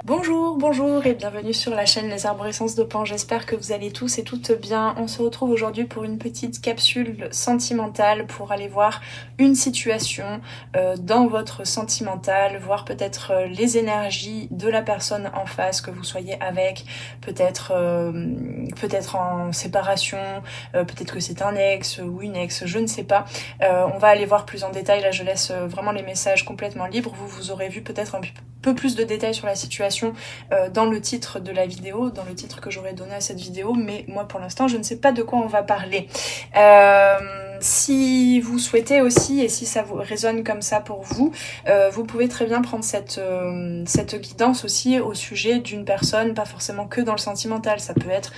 Bonjour, bonjour et bienvenue sur la chaîne Les Arborescences de Pan. J'espère que vous allez tous et toutes bien. On se retrouve aujourd'hui pour une petite capsule sentimentale pour aller voir une situation dans votre sentimental, voir peut-être les énergies de la personne en face que vous soyez avec, peut-être en séparation, peut-être que c'est un ex ou une ex, je ne sais pas. On va aller voir plus en détail. Là, je laisse vraiment les messages complètement libres. Vous aurez vu peut-être un peu plus de détails sur la situation dans le titre de la vidéo, dans le titre que j'aurais donné à cette vidéo, mais moi pour l'instant je ne sais pas de quoi on va parler. Si vous souhaitez aussi, et si ça vous résonne comme ça pour vous, vous pouvez très bien prendre cette guidance aussi au sujet d'une personne, pas forcément que dans le sentimental. Ça peut être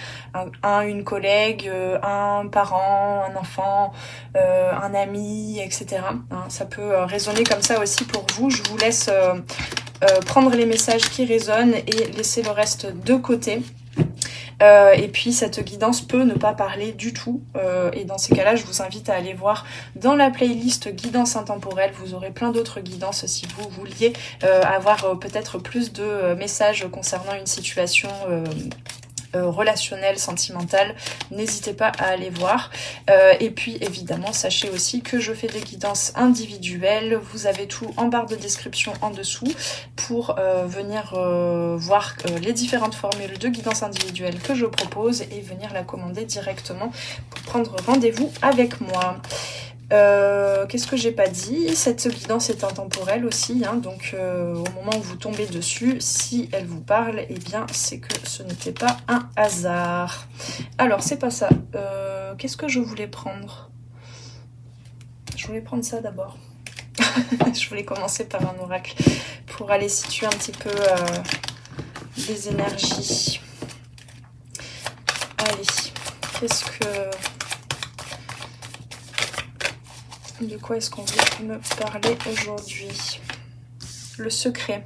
une collègue, un parent, un enfant, un ami, etc. Hein, ça peut résonner comme ça aussi pour vous. Je vous laisse prendre les messages qui résonnent et laisser le reste de côté. Et puis cette guidance peut ne pas parler du tout, et dans ces cas-là je vous invite à aller voir dans la playlist guidance intemporelle. Vous aurez plein d'autres guidances si vous vouliez avoir peut-être plus de messages concernant une situation relationnel, sentimental, n'hésitez pas à aller voir. Et puis évidemment, sachez aussi que je fais des guidances individuelles. Vous avez tout en barre de description en dessous pour venir voir les différentes formules de guidance individuelle que je propose et venir la commander directement pour prendre rendez-vous avec moi. Qu'est-ce que j'ai pas dit? Cette guidance est intemporelle aussi, hein, donc au moment où vous tombez dessus, si elle vous parle, eh bien c'est que ce n'était pas un hasard. Alors c'est pas ça. Qu'est-ce que je voulais prendre? Je voulais prendre ça d'abord. Je voulais commencer par un oracle pour aller situer un petit peu les énergies. Allez, qu'est-ce que... De quoi est-ce qu'on veut me parler aujourd'hui? Le secret.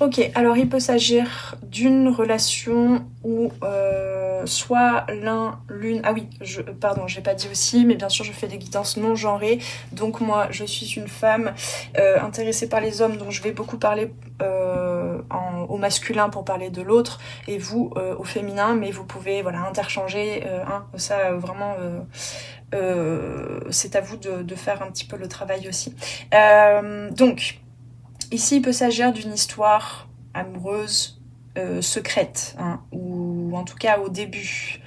Ok, alors il peut s'agir d'une relation où soit l'une... Ah oui, pardon, j'ai pas dit aussi, mais bien sûr je fais des guidances non genrées. Donc moi, je suis une femme intéressée par les hommes, donc je vais beaucoup parler au masculin pour parler de l'autre, et vous au féminin, mais vous pouvez voilà interchanger, ça vraiment... c'est à vous de faire un petit peu le travail aussi. Donc, ici, il peut s'agir d'une histoire amoureuse secrète, hein, ou en tout cas au début.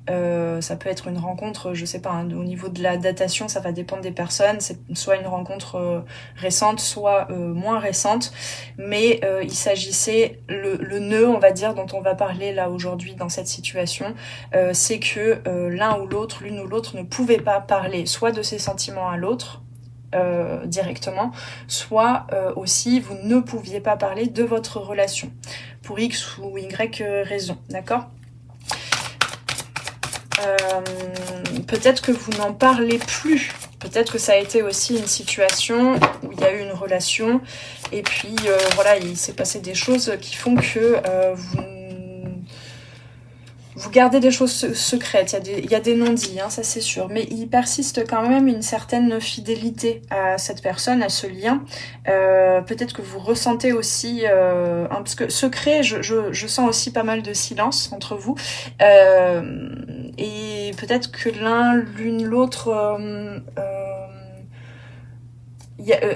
Ça peut être une rencontre, je sais pas, hein, au niveau de la datation, ça va dépendre des personnes. C'est soit une rencontre récente, soit moins récente. Mais il s'agissait, le nœud, on va dire, dont on va parler là aujourd'hui dans cette situation, c'est que l'une ou l'autre ne pouvait pas parler soit de ses sentiments à l'autre, directement, soit aussi vous ne pouviez pas parler de votre relation pour X ou Y raison, d'accord? Peut-être que vous n'en parlez plus, peut-être que ça a été aussi une situation où il y a eu une relation et puis voilà, il s'est passé des choses qui font que vous gardez des choses secrètes, il y a des non-dits, hein, ça c'est sûr, mais il persiste quand même une certaine fidélité à cette personne, à ce lien. Peut-être que vous ressentez aussi, parce que secret, je sens aussi pas mal de silence entre vous, et peut-être que l'autre,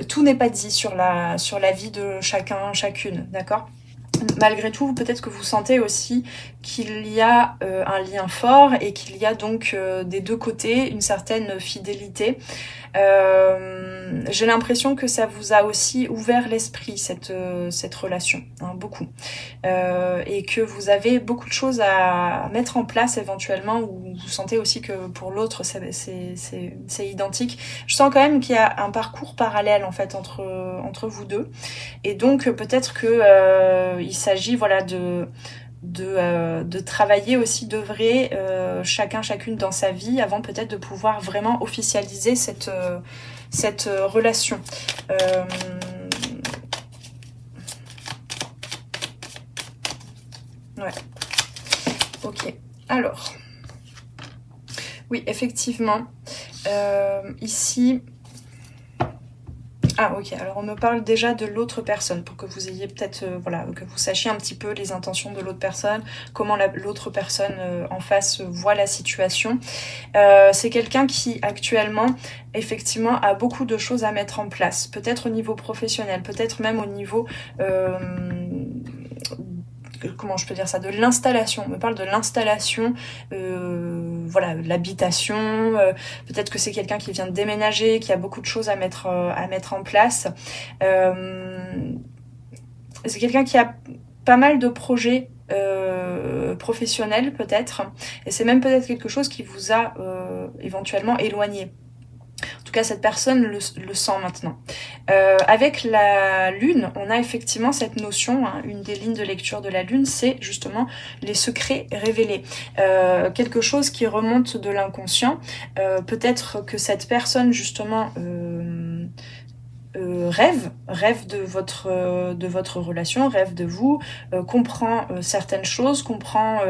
tout n'est pas dit sur la vie de chacune, d'accord? Malgré tout, peut-être que vous sentez aussi qu'il y a un lien fort et qu'il y a donc des deux côtés une certaine fidélité. J'ai l'impression que ça vous a aussi ouvert l'esprit, cette relation, hein, beaucoup. Et que vous avez beaucoup de choses à mettre en place éventuellement, où vous sentez aussi que pour l'autre c'est identique. Je sens quand même qu'il y a un parcours parallèle en fait entre vous deux. Et donc peut-être que il s'agit voilà de travailler aussi, d'œuvrer chacune dans sa vie avant peut-être de pouvoir vraiment officialiser cette relation. Ouais. Ok. Alors. Oui, effectivement. Ici, Ah ok, alors on me parle déjà de l'autre personne, pour que vous ayez peut-être, voilà, que vous sachiez un petit peu les intentions de l'autre personne, comment l'autre personne en face voit la situation. C'est quelqu'un qui actuellement, effectivement, a beaucoup de choses à mettre en place, peut-être au niveau professionnel, peut-être même au niveau... comment je peux dire ça, de l'installation. On me parle de l'installation, voilà, l'habitation, peut-être que c'est quelqu'un qui vient de déménager, qui a beaucoup de choses à mettre en place. C'est quelqu'un qui a pas mal de projets professionnels peut-être, et c'est même peut-être quelque chose qui vous a éventuellement éloigné. En tout cas, cette personne le sent maintenant. Avec la lune, on a effectivement cette notion, hein, une des lignes de lecture de la lune, c'est justement les secrets révélés. Quelque chose qui remonte de l'inconscient. Peut-être que cette personne, justement... rêve de votre relation, rêve de vous, comprend certaines choses, comprend...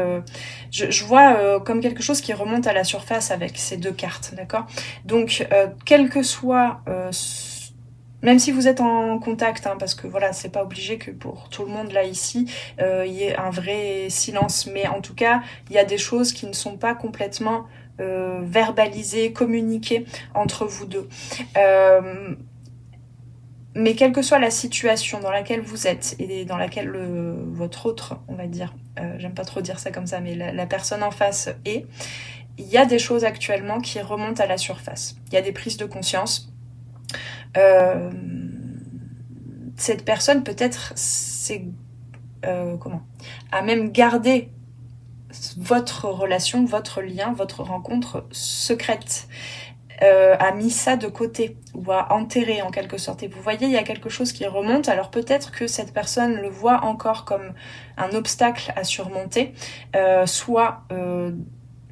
je vois comme quelque chose qui remonte à la surface avec ces deux cartes, d'accord? Donc, quel que soit... même si vous êtes en contact, hein, parce que voilà, c'est pas obligé que pour tout le monde là ici, il y ait un vrai silence, mais en tout cas, il y a des choses qui ne sont pas complètement verbalisées, communiquées entre vous deux. Mais quelle que soit la situation dans laquelle vous êtes et dans laquelle votre autre, on va dire, j'aime pas trop dire ça comme ça, mais la personne en face est, il y a des choses actuellement qui remontent à la surface. Il y a des prises de conscience. Cette personne peut-être a même gardé votre relation, votre lien, votre rencontre secrète. A mis ça de côté ou a enterré en quelque sorte. Et vous voyez, il y a quelque chose qui remonte. Alors peut-être que cette personne le voit encore comme un obstacle à surmonter, soit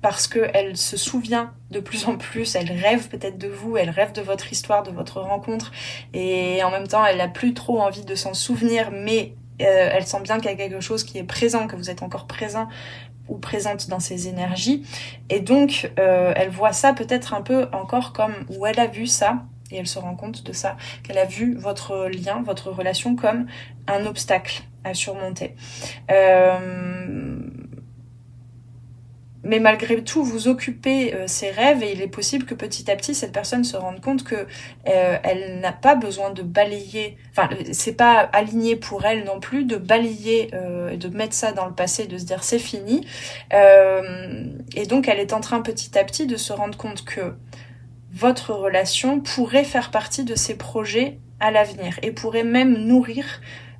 parce qu'elle se souvient de plus en plus, elle rêve peut-être de vous, elle rêve de votre histoire, de votre rencontre, et en même temps, elle n'a plus trop envie de s'en souvenir, mais elle sent bien qu'il y a quelque chose qui est présent, que vous êtes encore présent ou présente dans ses énergies, et donc elle voit ça peut-être un peu encore comme, où elle a vu ça, et elle se rend compte de ça, qu'elle a vu votre lien, votre relation comme un obstacle à surmonter. Mais malgré tout, vous occupez ses rêves, et il est possible que petit à petit, cette personne se rende compte que elle n'a pas besoin de balayer, enfin, c'est pas aligné pour elle non plus de balayer et de mettre ça dans le passé, de se dire c'est fini. Et donc, elle est en train petit à petit de se rendre compte que votre relation pourrait faire partie de ses projets à l'avenir et pourrait même nourrir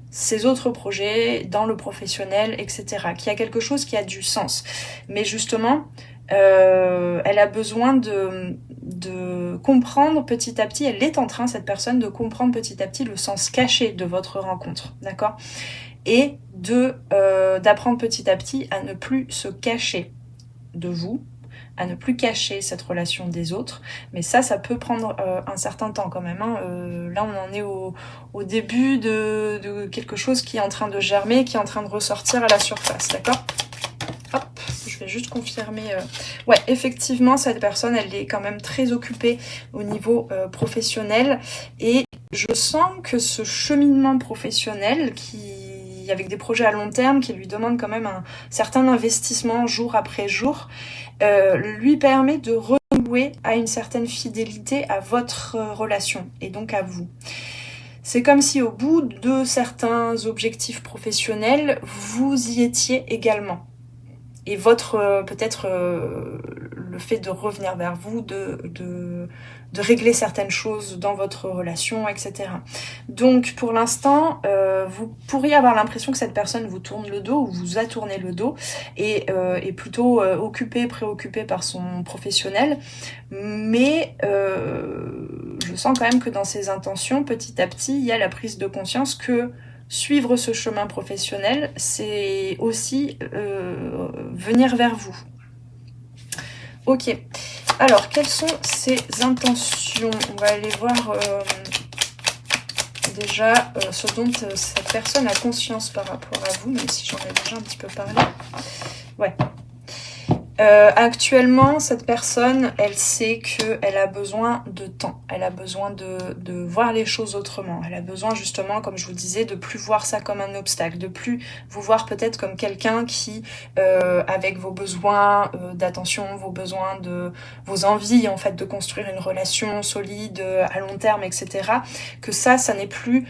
ses autres projets dans le professionnel, etc. Qu'il y a quelque chose qui a du sens. Mais justement, elle a besoin de comprendre petit à petit, elle est en train, cette personne, de comprendre petit à petit le sens caché de votre rencontre, d'accord? Et d'apprendre petit à petit à ne plus se cacher de vous, à ne plus cacher cette relation des autres, mais ça peut prendre un certain temps quand même, hein. Là on en est au début de quelque chose qui est en train de germer, qui est en train de ressortir à la surface, d'accord? Hop, je vais juste confirmer. Ouais, effectivement, cette personne, elle est quand même très occupée au niveau professionnel, et je sens que ce cheminement professionnel avec des projets à long terme qui lui demandent quand même un certain investissement jour après jour, lui permet de renouer à une certaine fidélité à votre relation et donc à vous. C'est comme si au bout de certains objectifs professionnels, vous y étiez également. Et votre, peut-être, le fait de revenir vers vous, de régler certaines choses dans votre relation, etc. Donc, pour l'instant, vous pourriez avoir l'impression que cette personne vous tourne le dos, ou vous a tourné le dos, et est plutôt préoccupée par son professionnel. Mais je sens quand même que dans ses intentions, petit à petit, il y a la prise de conscience que suivre ce chemin professionnel, c'est aussi venir vers vous. Ok. Alors, quelles sont ses intentions? On va aller voir déjà ce dont cette personne a conscience par rapport à vous, même si j'en ai déjà un petit peu parlé. Ouais. Actuellement, cette personne, elle sait qu'elle a besoin de temps. Elle a besoin de voir les choses autrement. Elle a besoin justement, comme je vous disais, de plus voir ça comme un obstacle, de plus vous voir peut-être comme quelqu'un qui, avec vos besoins d'attention, vos envies en fait de construire une relation solide à long terme, etc. Que ça n'est plus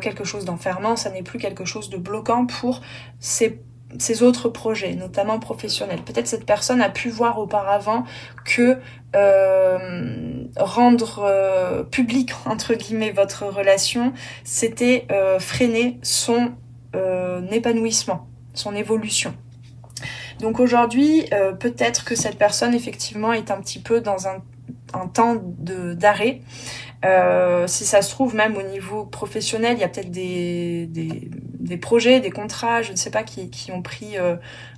quelque chose d'enfermant, ça n'est plus quelque chose de bloquant pour ces autres projets, notamment professionnels. Peut-être cette personne a pu voir auparavant que rendre public, entre guillemets, votre relation, c'était freiner son épanouissement, son évolution. Donc aujourd'hui, peut-être que cette personne, effectivement, est un petit peu dans un temps d'arrêt. Si ça se trouve, même au niveau professionnel, il y a peut-être des projets, des contrats, je ne sais pas, qui ont pris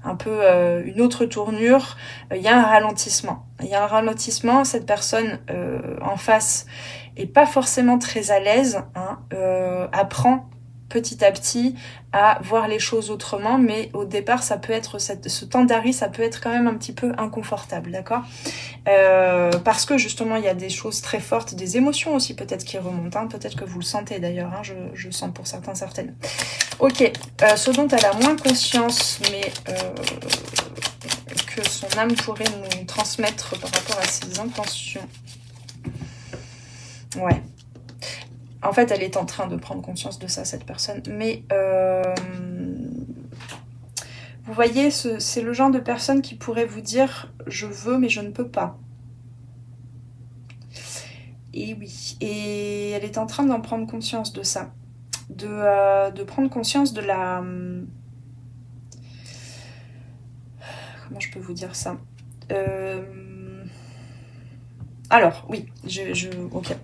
un peu une autre tournure. Il y a un ralentissement. Cette personne en face est pas forcément très à l'aise, apprend petit à petit à voir les choses autrement, mais au départ, ça peut être ce temps d'arrêt, ça peut être quand même un petit peu inconfortable, d'accord ? Parce que justement il y a des choses très fortes, des émotions aussi peut-être qui remontent, peut-être que vous le sentez d'ailleurs, je sens pour certaines. Ok, ce dont elle a moins conscience, mais que son âme pourrait nous transmettre par rapport à ses intentions. Ouais. En fait, elle est en train de prendre conscience de ça, cette personne. Mais vous voyez, c'est le genre de personne qui pourrait vous dire « je veux, mais je ne peux pas ». Et oui, et elle est en train d'en prendre conscience de ça. De prendre conscience de la... Comment je peux vous dire ça Alors, oui, ok.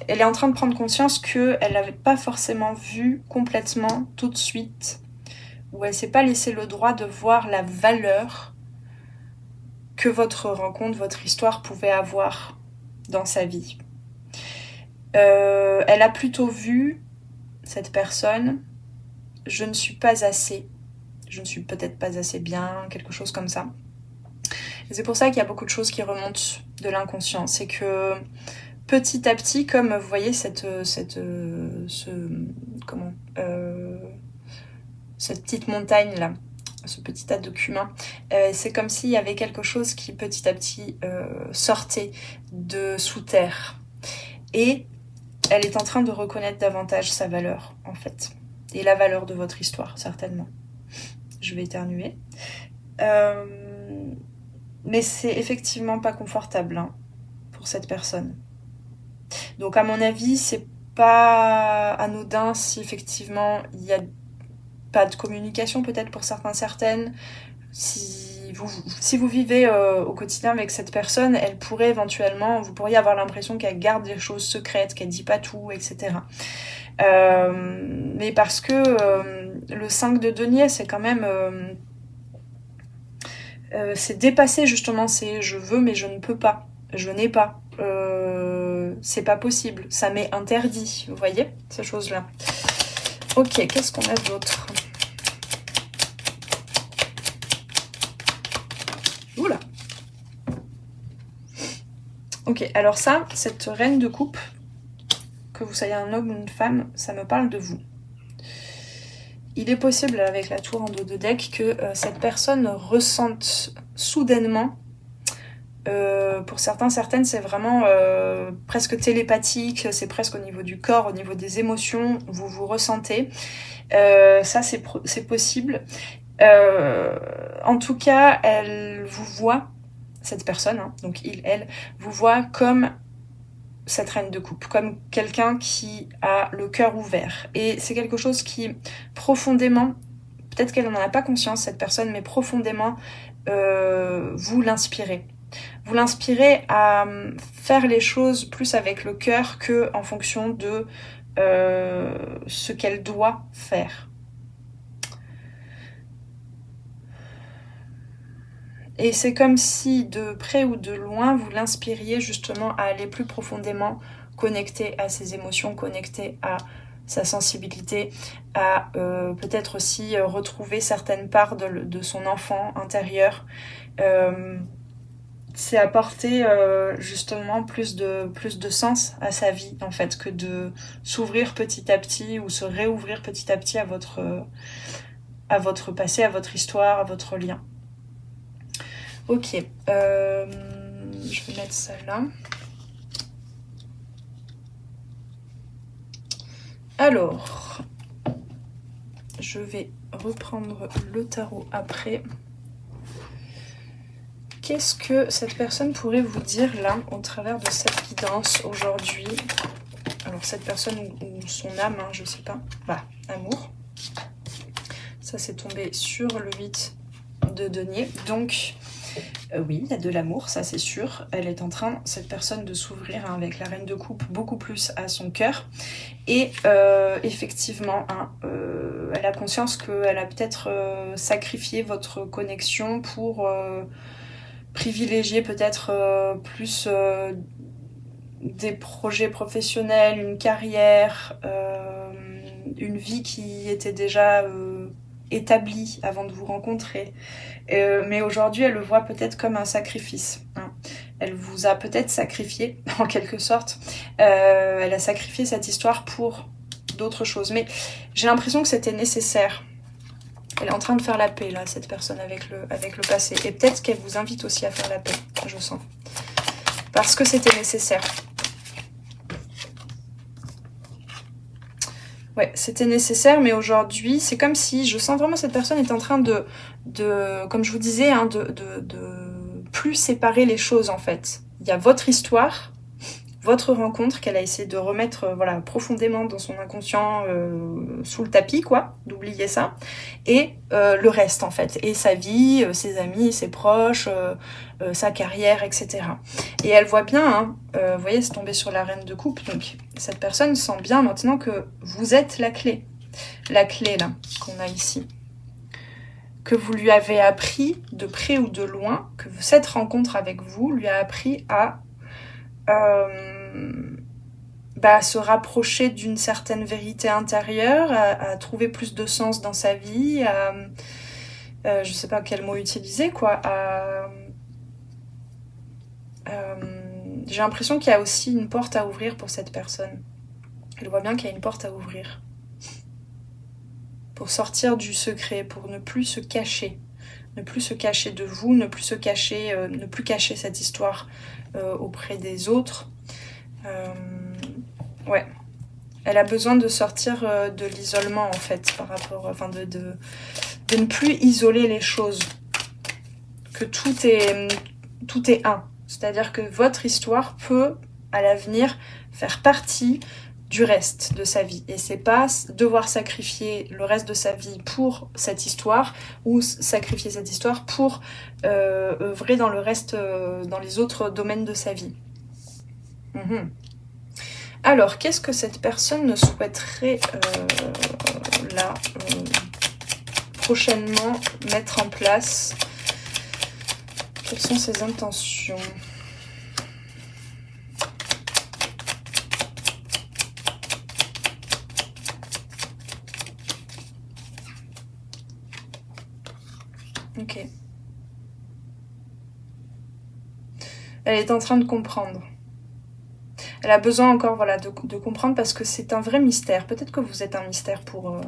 Elle est en train de prendre conscience qu'elle n'avait pas forcément vu complètement tout de suite, ou elle ne s'est pas laissé le droit de voir la valeur que votre rencontre, votre histoire pouvait avoir dans sa vie. Elle a plutôt vu, cette personne, je ne suis pas assez, je ne suis peut-être pas assez bien, quelque chose comme ça. Et c'est pour ça qu'il y a beaucoup de choses qui remontent de l'inconscient. C'est que petit à petit, comme vous voyez cette petite montagne là, ce petit tas de cumin, c'est comme s'il y avait quelque chose qui petit à petit sortait de sous terre. Et elle est en train de reconnaître davantage sa valeur, en fait. Et la valeur de votre histoire, certainement. Je vais éternuer. Mais c'est effectivement pas confortable pour cette personne. Donc à mon avis, c'est pas anodin si effectivement il y a pas de communication peut-être pour certaines. Si vous vivez au quotidien avec cette personne, elle pourrait éventuellement, vous pourriez avoir l'impression qu'elle garde des choses secrètes, qu'elle dit pas tout, etc. Mais parce que le 5 de denier, c'est quand même... c'est dépasser justement ces je veux mais je ne peux pas, je n'ai pas, c'est pas possible, ça m'est interdit, vous voyez ces choses-là. Ok, qu'est-ce qu'on a d'autre? Oula. Ok, alors ça, cette reine de coupe, que vous soyez un homme ou une femme, ça me parle de vous. Il est possible, avec la tour en dos de deck, que cette personne ressente soudainement, pour certaines, c'est vraiment presque télépathique, c'est presque au niveau du corps, au niveau des émotions, vous vous ressentez. Ça, c'est possible. En tout cas, elle vous voit, cette personne, donc elle vous voit comme cette reine de coupe, comme quelqu'un qui a le cœur ouvert. Et c'est quelque chose qui, profondément, peut-être qu'elle n'en a pas conscience, cette personne, mais profondément, vous l'inspirez. Vous l'inspirez à faire les choses plus avec le cœur que en fonction de ce qu'elle doit faire. Et c'est comme si, de près ou de loin, vous l'inspiriez justement à aller plus profondément connecté à ses émotions, connecté à sa sensibilité, à peut-être aussi retrouver certaines parts de son enfant intérieur. C'est apporter justement plus de sens à sa vie en fait, que de s'ouvrir petit à petit ou se réouvrir petit à petit à votre passé, à votre histoire, à votre lien. Ok, je vais mettre ça là. Alors, je vais reprendre le tarot après. Qu'est-ce que cette personne pourrait vous dire là, au travers de cette guidance aujourd'hui? Alors cette personne ou son âme, hein, je sais pas. Voilà, amour. Ça c'est tombé sur le 8 de denier. Donc, oui, il y a de l'amour, ça c'est sûr. Elle est en train, cette personne, de s'ouvrir hein, avec la reine de coupe beaucoup plus à son cœur. Et effectivement, hein, elle a conscience qu'elle a peut-être sacrifié votre connexion pour privilégier peut-être plus des projets professionnels, une carrière, une vie qui était déjà établie avant de vous rencontrer. Mais aujourd'hui, elle le voit peut-être comme un sacrifice. Hein. Elle vous a peut-être sacrifié, en quelque sorte. Elle a sacrifié cette histoire pour d'autres choses. Mais j'ai l'impression que c'était nécessaire. Elle est en train de faire la paix, là, cette personne, avec le passé. Et peut-être qu'elle vous invite aussi à faire la paix, je sens. Parce que c'était nécessaire. Ouais, c'était nécessaire, mais aujourd'hui, c'est comme si, je sens vraiment cette personne est en train de comme je vous disais, hein, de plus séparer les choses, en fait. Il y a votre histoire, votre rencontre qu'elle a essayé de remettre voilà, profondément dans son inconscient, sous le tapis, quoi, d'oublier ça, et le reste, en fait, et sa vie, ses amis, ses proches, sa carrière, etc. Et elle voit bien, hein, vous voyez, c'est tombé sur la reine de coupe, donc cette personne sent bien maintenant que vous êtes la clé là, qu'on a ici, que vous lui avez appris, de près ou de loin, que cette rencontre avec vous lui a appris à se rapprocher d'une certaine vérité intérieure, à trouver plus de sens dans sa vie, je sais pas quel mot utiliser, quoi, j'ai l'impression qu'il y a aussi une porte à ouvrir pour cette personne. Elle voit bien qu'il y a une porte à ouvrir. Pour sortir du secret, pour ne plus se cacher. Ne plus se cacher de vous, ne plus cacher cette histoire auprès des autres. Ouais. Elle a besoin de sortir de l'isolement, en fait, par rapport, enfin de ne plus isoler les choses. Que tout est un. C'est-à-dire que votre histoire peut, à l'avenir, faire partie du reste de sa vie. Et c'est pas devoir sacrifier le reste de sa vie pour cette histoire, ou sacrifier cette histoire pour œuvrer dans le reste, dans les autres domaines de sa vie. Alors, qu'est-ce que cette personne souhaiterait là, prochainement, mettre en place? Quelles sont ses intentions? Ok. Elle est en train de comprendre. Elle a besoin encore voilà, de comprendre parce que c'est un vrai mystère. Peut-être que vous êtes un mystère pour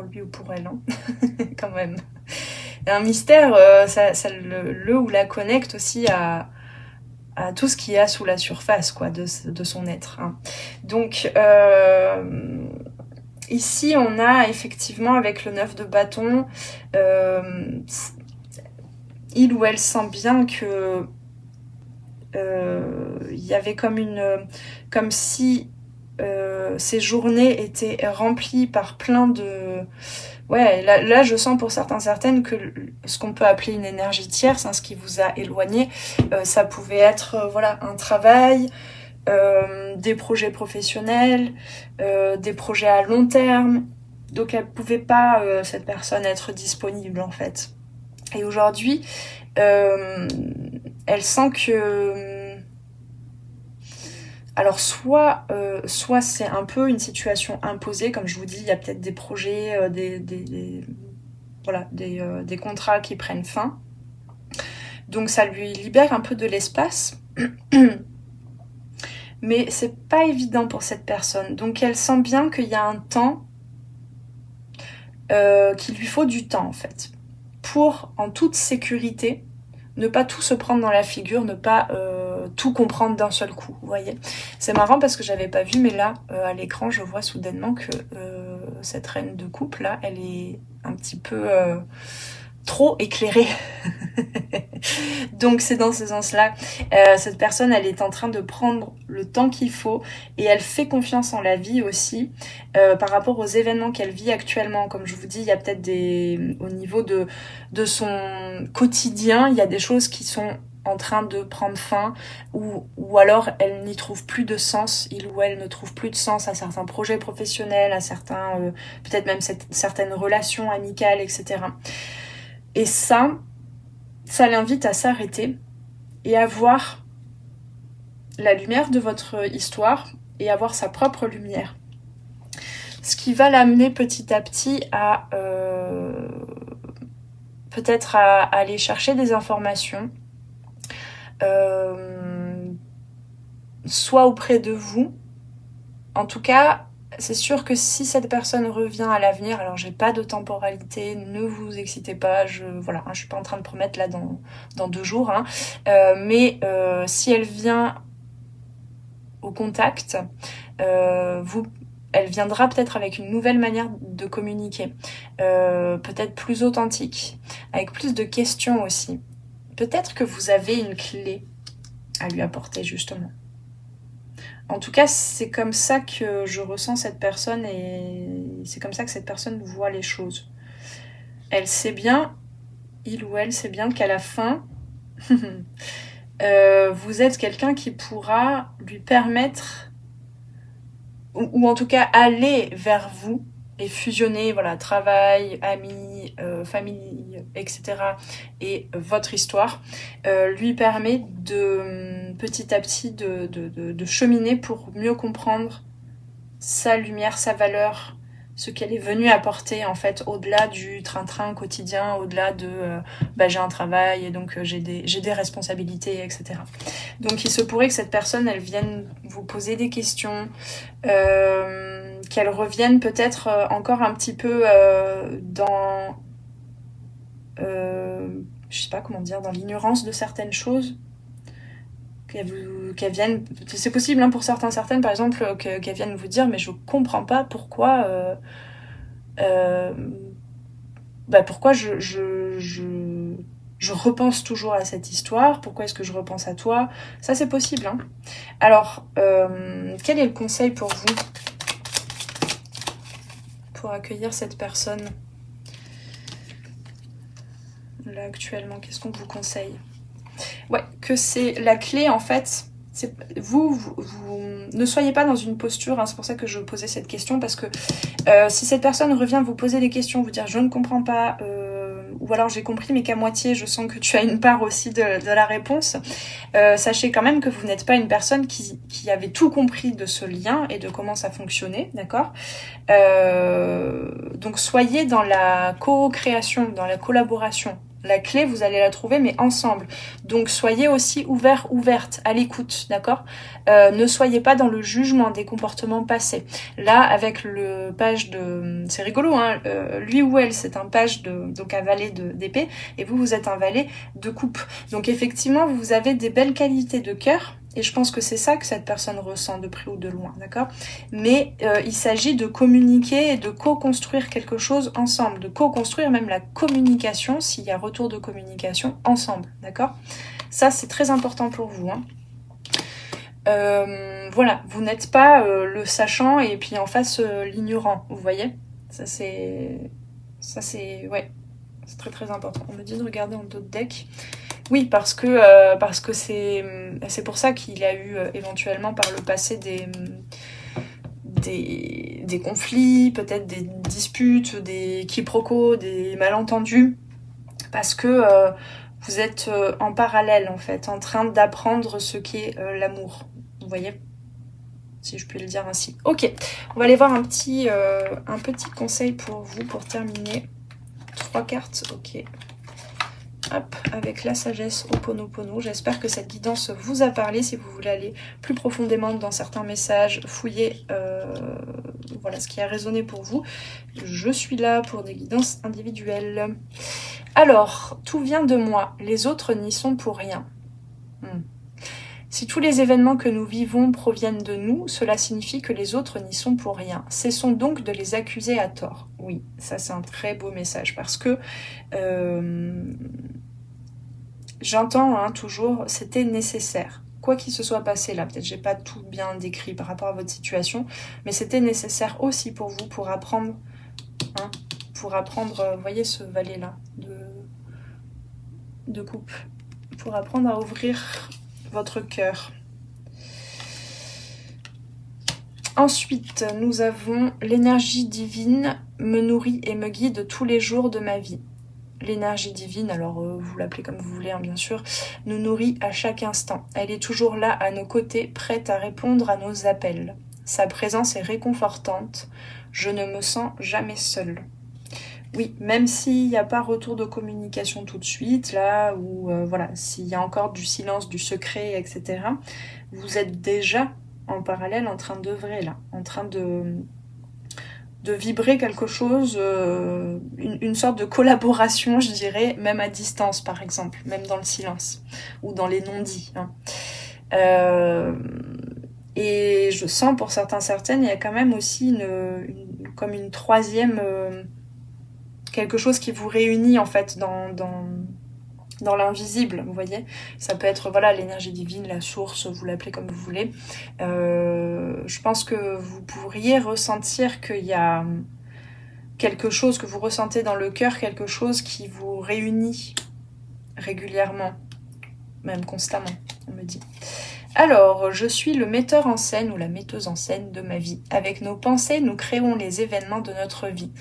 lui ou pour elle, hein quand même. Et un mystère, ça le ou la connecte aussi à tout ce qu'il y a sous la surface quoi, de son être. Hein. Donc, ici, on a effectivement, avec le 9 de bâton, il ou elle sent bien que il y avait comme si ces journées étaient remplies par plein de... Ouais, là je sens pour certaines que ce qu'on peut appeler une énergie tierce, hein, ce qui vous a éloigné, ça pouvait être voilà, un travail, des projets professionnels, des projets à long terme. Donc elle pouvait pas, cette personne, être disponible en fait. Et aujourd'hui, elle sent que Alors soit c'est un peu une situation imposée, comme je vous dis, il y a peut-être des projets, voilà, des contrats qui prennent fin. Donc ça lui libère un peu de l'espace. Mais c'est pas évident pour cette personne. Donc elle sent bien qu'il y a un temps, qu'il lui faut du temps en fait. Pour, en toute sécurité, ne pas tout se prendre dans la figure, ne pas tout comprendre d'un seul coup, vous voyez. C'est marrant parce que j'avais pas vu, mais là, à l'écran, je vois soudainement que cette reine de coupe, là, elle est un petit peu trop éclairée. Donc c'est dans ce sens-là. Cette personne, elle est en train de prendre le temps qu'il faut et elle fait confiance en la vie aussi par rapport aux événements qu'elle vit actuellement. Comme je vous dis, il y a peut-être au niveau de son quotidien, il y a des choses qui sont en train de prendre fin ou alors elle n'y trouve plus de sens, il ou elle ne trouve plus de sens à certains projets professionnels, à certains, peut-être même certaines relations amicales, etc. Et ça l'invite à s'arrêter et à voir la lumière de votre histoire et à voir sa propre lumière. Ce qui va l'amener petit à petit à peut-être à aller chercher des informations, soit auprès de vous. En tout cas, c'est sûr que si cette personne revient à l'avenir, alors j'ai pas de temporalité, ne vous excitez pas, je suis pas en train de promettre là dans 2 jours, mais si elle vient au contact, elle viendra peut-être avec une nouvelle manière de communiquer, peut-être plus authentique, avec plus de questions aussi. Peut-être que vous avez une clé à lui apporter justement. En tout cas, c'est comme ça que je ressens cette personne et c'est comme ça que cette personne voit les choses. Elle sait bien, il ou elle sait bien qu'à la fin, vous êtes quelqu'un qui pourra lui permettre, ou en tout cas aller vers vous et fusionner, voilà, travail, amis, famille, etc. et votre histoire, lui permet de petit à petit de cheminer pour mieux comprendre sa lumière, sa valeur, ce qu'elle est venue apporter en fait au-delà du train-train quotidien, au-delà de j'ai un travail et donc j'ai des responsabilités, etc. Donc il se pourrait que cette personne elle vienne vous poser des questions, qu'elle revienne peut-être encore un petit peu dans je sais pas comment dire, dans l'ignorance de certaines choses, qu'elle vienne, c'est possible pour certaines par exemple, qu'elle vienne vous dire mais je comprends pas pourquoi euh, pourquoi je repense toujours à cette histoire, pourquoi est-ce que je repense à toi, ça c'est possible. Alors quel est le conseil pour vous pour accueillir cette personne là actuellement? Qu'est-ce qu'on vous conseille? Ouais, que c'est la clé en fait. Vous ne soyez pas dans une posture, c'est pour ça que je posais cette question, parce que si cette personne revient vous poser des questions, vous dire je ne comprends pas, ou alors j'ai compris mais qu'à moitié, je sens que tu as une part aussi de la réponse, sachez quand même que vous n'êtes pas une personne qui avait tout compris de ce lien et de comment ça fonctionnait, d'accord? Donc soyez dans la co-création, dans la collaboration. La clé, vous allez la trouver, mais ensemble. Donc, soyez aussi ouverte, à l'écoute, d'accord? Ne soyez pas dans le jugement des comportements passés. Là, avec le page de... C'est rigolo, lui ou elle, c'est un page donc un valet d'épée, et vous êtes un valet de coupe. Donc, effectivement, vous avez des belles qualités de cœur, et je pense que c'est ça que cette personne ressent de près ou de loin, d'accord? Mais il s'agit de communiquer et de co-construire quelque chose ensemble, de co-construire même la communication, s'il y a retour de communication, ensemble, d'accord? Ça, c'est très important pour vous. Voilà, vous n'êtes pas le sachant et puis en face l'ignorant, vous voyez? Ça, c'est ouais, c'est très très important. On me dit de regarder en d'autres decks. Oui, parce que c'est pour ça qu'il y a eu éventuellement par le passé des conflits, peut-être des disputes, des quiproquos, des malentendus, parce que vous êtes en parallèle en fait, en train d'apprendre ce qu'est l'amour, vous voyez. si je puis le dire ainsi. Ok, on va aller voir un petit conseil pour vous pour terminer. 3 cartes, ok. Hop, avec la sagesse Ho'oponopono. J'espère que cette guidance vous a parlé. Si vous voulez aller plus profondément dans certains messages, fouiller voilà, ce qui a résonné pour vous. Je suis là pour des guidances individuelles. Alors, tout vient de moi. Les autres n'y sont pour rien. Si tous les événements que nous vivons proviennent de nous, cela signifie que les autres n'y sont pour rien. Cessons donc de les accuser à tort. Oui, ça c'est un très beau message parce que j'entends toujours, c'était nécessaire. Quoi qu'il se soit passé là, peut-être j'ai pas tout bien décrit par rapport à votre situation, mais c'était nécessaire aussi pour vous pour apprendre, vous voyez ce valet là de coupe, pour apprendre à ouvrir votre cœur. Ensuite, nous avons l'énergie divine me nourrit et me guide tous les jours de ma vie. L'énergie divine, alors vous l'appelez comme vous voulez, bien sûr, nous nourrit à chaque instant. Elle est toujours là à nos côtés, prête à répondre à nos appels. Sa présence est réconfortante. Je ne me sens jamais seule. Oui, même s'il n'y a pas retour de communication tout de suite, là, ou voilà, s'il y a encore du silence, du secret, etc., vous êtes déjà en parallèle en train d'œuvrer, là, en train de vibrer quelque chose, une sorte de collaboration, je dirais, même à distance, par exemple, même dans le silence, ou dans les non-dits. Et je sens, pour certaines, il y a quand même aussi comme une troisième... quelque chose qui vous réunit en fait dans l'invisible, vous voyez. Ça peut être voilà l'énergie divine, la source, vous l'appelez comme vous voulez. Je pense que vous pourriez ressentir qu'il y a quelque chose que vous ressentez dans le cœur, quelque chose qui vous réunit régulièrement, même constamment, on me dit. Alors, je suis le metteur en scène ou la metteuse en scène de ma vie. Avec nos pensées, nous créons les événements de notre vie.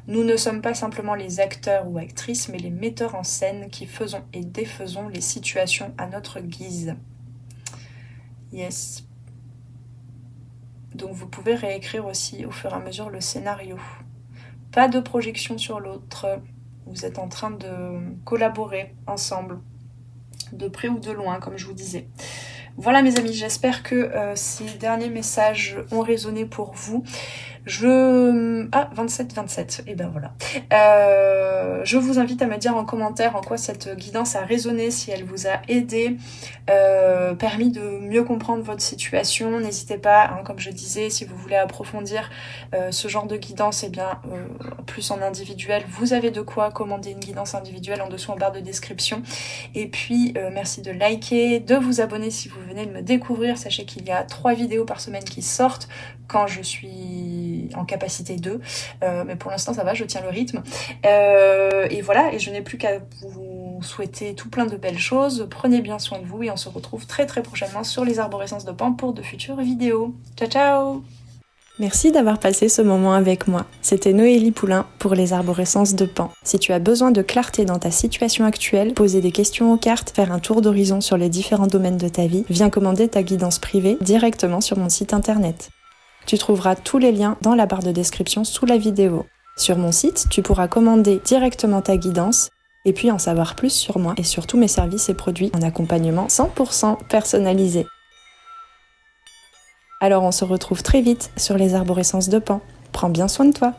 Nous ne sommes pas simplement les acteurs ou actrices, mais les metteurs en scène qui faisons et défaisons les situations à notre guise. Yes. Donc vous pouvez réécrire aussi au fur et à mesure le scénario. Pas de projection sur l'autre. Vous êtes en train de collaborer ensemble, de près ou de loin, comme je vous disais. Voilà mes amis, j'espère que ces derniers messages ont résonné pour vous. 27, et ben voilà. Je vous invite à me dire en commentaire en quoi cette guidance a résonné, si elle vous a aidé, permis de mieux comprendre votre situation. N'hésitez pas, comme je disais, si vous voulez approfondir ce genre de guidance, et bien plus en individuel, vous avez de quoi commander une guidance individuelle en dessous en barre de description. Et puis merci de liker, de vous abonner si vous venez de me découvrir. Sachez qu'il y a 3 vidéos par semaine qui sortent quand je suis en capacité 2, mais pour l'instant ça va, je tiens le rythme. Et voilà, et je n'ai plus qu'à vous souhaiter tout plein de belles choses. Prenez bien soin de vous et on se retrouve très très prochainement sur les arborescences de Pan pour de futures vidéos. Ciao ciao! Merci d'avoir passé ce moment avec moi. C'était Noélie Poulain pour les arborescences de Pan. Si tu as besoin de clarté dans ta situation actuelle, poser des questions aux cartes, faire un tour d'horizon sur les différents domaines de ta vie, viens commander ta guidance privée directement sur mon site internet. Tu trouveras tous les liens dans la barre de description sous la vidéo. Sur mon site, tu pourras commander directement ta guidance et puis en savoir plus sur moi et sur tous mes services et produits en accompagnement 100% personnalisé. Alors on se retrouve très vite sur les arborescences de Pan. Prends bien soin de toi.